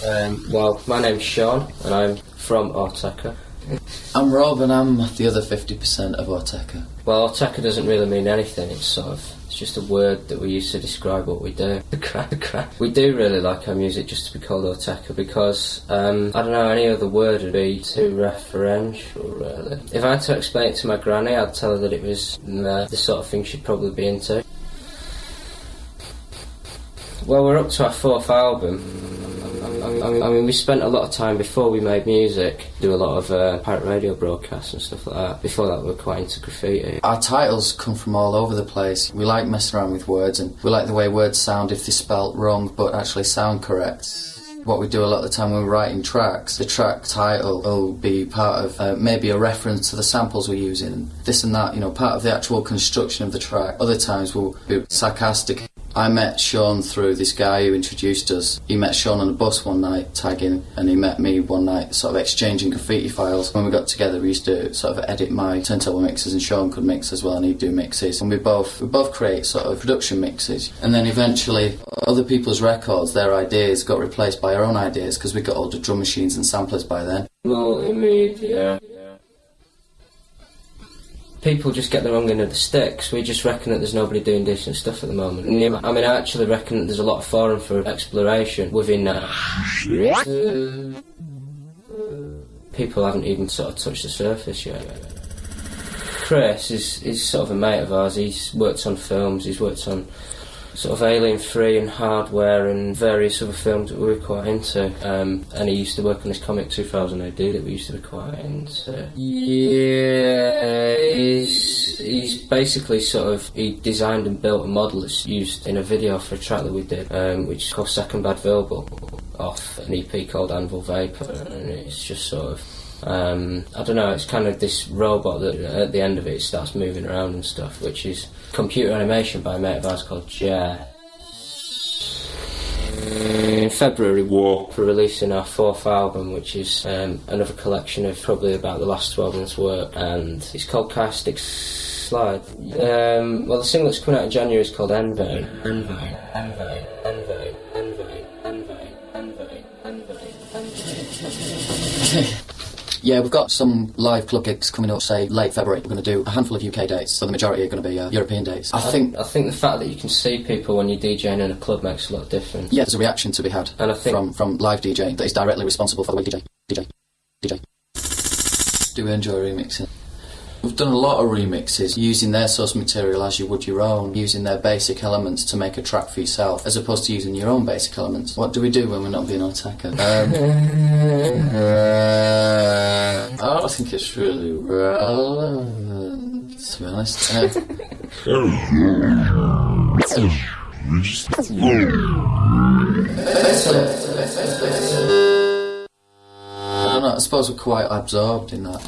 Well, my name's Sean, and I'm from Autechre. I'm Rob, and I'm the other 50% of Autechre. Well, Autechre doesn't really mean anything. It's just a word that we use to describe what we do. We do really like our music just to be called Autechre because, I don't know, any other word would be too referential, really. If I had to explain it to my granny, I'd tell her that it was the sort of thing she'd probably be into. Well, we're up to our fourth album. I mean, we spent a lot of time before we made music, do a lot of pirate radio broadcasts and stuff like that. Before that, we were quite into graffiti. Our titles come from all over the place. We like messing around with words, and we like the way words sound if they're spelt wrong but actually sound correct. What we do a lot of the time when we're writing tracks, the track title will be part of maybe a reference to the samples we're using, this and that, part of the actual construction of the track. Other times we'll be sarcastic. I met Sean through this guy who introduced us. He met Sean on a bus one night tagging, and he met me one night sort of exchanging graffiti files. When we got together, we used to sort of edit my turntable mixes, and Sean could mix as well, and he'd do mixes. And we both create sort of production mixes. And then eventually, other people's records, their ideas got replaced by our own ideas because we got older drum machines and samplers by then. Multimedia. People just get the wrong end of the sticks. We just reckon that there's nobody doing decent stuff at the moment. I mean, I actually reckon that there's a lot of forum for exploration within that. People haven't even sort of touched the surface yet. Chris is sort of a mate of ours. He's worked on films, he's worked on sort of Alien 3 and Hardware and various other films that we were quite into. And he used to work on this comic 2000 AD that we used to be quite into. Yeah, he's basically he designed and built a model that's used in a video for a track that we did, which is called Second Bad Verbal, off an EP called Anvil Vapor. And it's just sort of, I don't know, it's kind of this robot that at the end of it starts moving around and stuff, which is computer animation by a mate of ours called Jess. In February we're releasing our fourth album, which is another collection of probably about the last 12 months' work, and it's called Caustic Slide. Well, the single that's coming out in January is called Envy. Yeah, we've got some live club gigs coming up, say, late February. We're going to do a handful of UK dates, so the majority are going to be European dates. I think the fact that you can see people when you're DJing in a club makes a lot of difference. Yeah, there's a reaction to be had and I think from live DJing that is directly responsible for the way DJ. Do we enjoy remixing? We've done a lot of remixes, using their source material as you would your own, using their basic elements to make a track for yourself, as opposed to using your own basic elements. What do we do when we're not being Autechre? I don't think it's really relevant, to be honest. I don't know, I suppose we're quite absorbed in that.